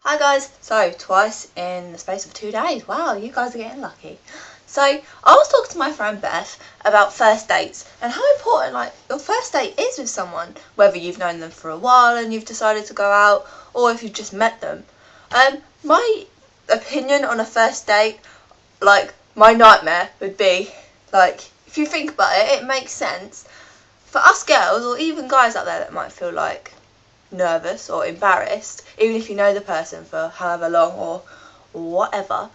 Hi guys, so twice in the space of 2 days. Wow, you guys are getting lucky. So I was talking to my friend Beth about first dates and how important your first date is with someone, whether you've known them for a while and you've decided to go out or if you've just met them. My opinion on a first date, my nightmare would be, if you think about it, it makes sense. For us girls or even guys out there that might feel nervous or embarrassed, even if you know the person for however long or whatever.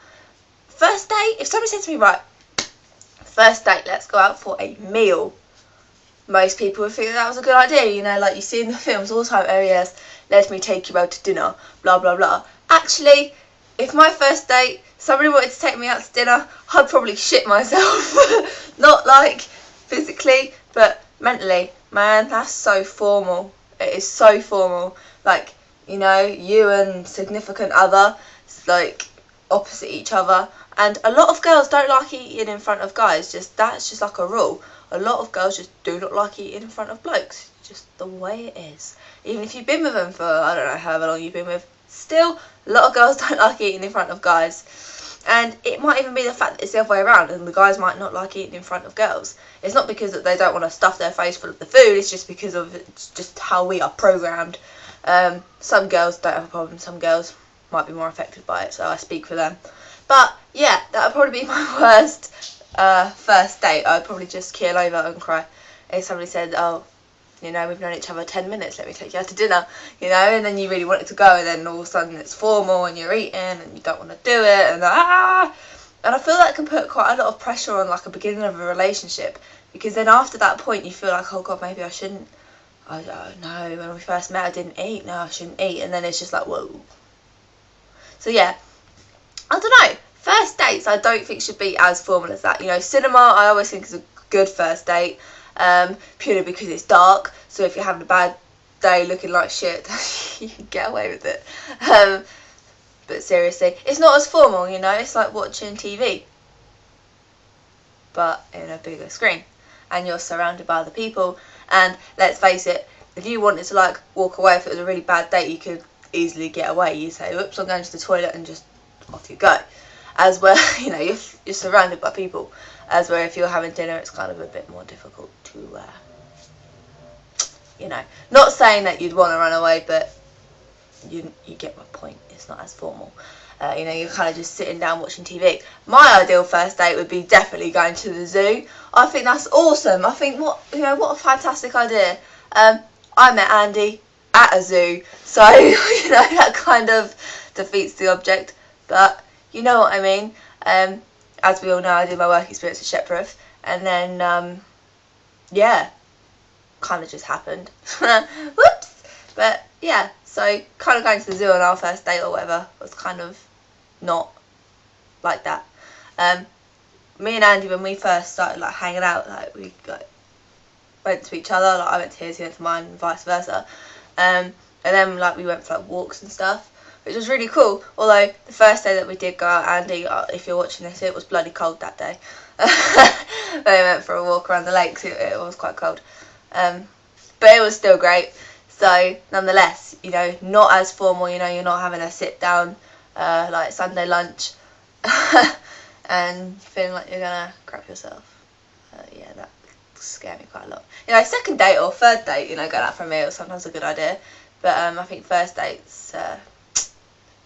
First date, if somebody said to me, right, first date, let's go out for a meal, most people would think that was a good idea, like you see in the films all the time. Oh yes, let me take you out to dinner, blah blah blah. Actually, if my first date, somebody wanted to take me out to dinner, I'd probably shit myself. Not physically, but mentally. Man, that's so formal. It is so formal. You and significant other, opposite each other. And a lot of girls don't like eating in front of guys. That's just like a rule. A lot of girls just do not like eating in front of blokes. Just the way it is. Even if you've been with them for, I don't know, however long you've been with, still, a lot of girls don't like eating in front of guys. And it might even be the fact that it's the other way around, and the guys might not like eating in front of girls. It's not because that they don't want to stuff their face full of the food, it's just because of just how we are programmed. Some girls don't have a problem, some girls might be more affected by it, so I speak for them. But yeah, that would probably be my worst first date. I'd probably just keel over and cry if somebody said, oh, we've known each other 10 minutes, let me take you out to dinner, and then you really wanted to go, and then all of a sudden it's formal and you're eating and you don't want to do it, and I feel that can put quite a lot of pressure on a beginning of a relationship, because then after that point you feel like, oh god, maybe I shouldn't, I don't know, when we first met I didn't eat, no I shouldn't eat, and then it's just like, whoa. So yeah, I don't know, first dates I don't think should be as formal as that. Cinema I always think is a good first date. Purely because it's dark, so if you're having a bad day looking like shit, you can get away with it. But seriously, it's not as formal, it's like watching TV, but in a bigger screen, and you're surrounded by other people, and let's face it, if you wanted to walk away, if it was a really bad date, you could easily get away. You say, oops, I'm going to the toilet, and just off you go. As well, you're surrounded by people. As where if you're having dinner, it's kind of a bit more difficult to, not saying that you'd want to run away, but you get my point. It's not as formal. You're kind of just sitting down watching TV. My ideal first date would be definitely going to the zoo. I think that's awesome. I think what a fantastic idea. I met Andy at a zoo, so that kind of defeats the object. But you know what I mean. As we all know, I did my work experience at Shepworth, and then, yeah, kind of just happened. Whoops! But, yeah, so kind of going to the zoo on our first date or whatever was kind of not like that. Me and Andy, when we first started, hanging out, we, went to each other, I went to his, he went to mine, and vice versa. And then, we went for, walks and stuff, which was really cool. Although the first day that we did go out, Andy, if you're watching this, it was bloody cold that day. We went for a walk around the lakes. It was quite cold, but it was still great. So nonetheless, not as formal. You're not having a sit down Sunday lunch and feeling like you're gonna crap yourself. Yeah, that scared me quite a lot. Second date or third date, going out for a meal is sometimes a good idea, but I think first dates,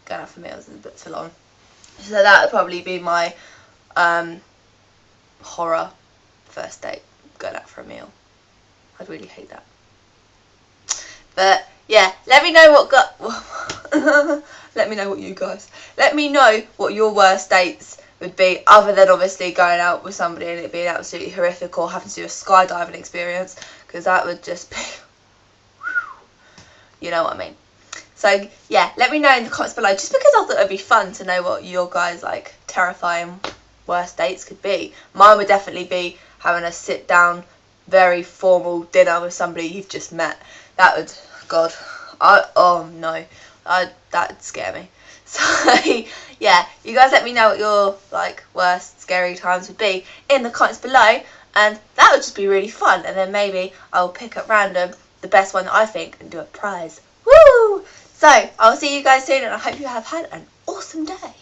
going out for meals is a bit full on. So that would probably be my horror first date, going out for a meal. I'd really hate that. But yeah, let me know let me know what you guys. Let me know what your worst dates would be, other than obviously going out with somebody and it being absolutely horrific, or having to do a skydiving experience, because that would just be you know what I mean. So yeah, let me know in the comments below, just because I thought it'd be fun to know what your guys terrifying worst dates could be. Mine would definitely be having a sit down, very formal dinner with somebody you've just met. That would, god, oh no, that'd scare me. So yeah, you guys let me know what your worst scary times would be in the comments below, and that would just be really fun. And then maybe I'll pick at random the best one that I think and do a prize. Woo! So I'll see you guys soon, and I hope you have had an awesome day.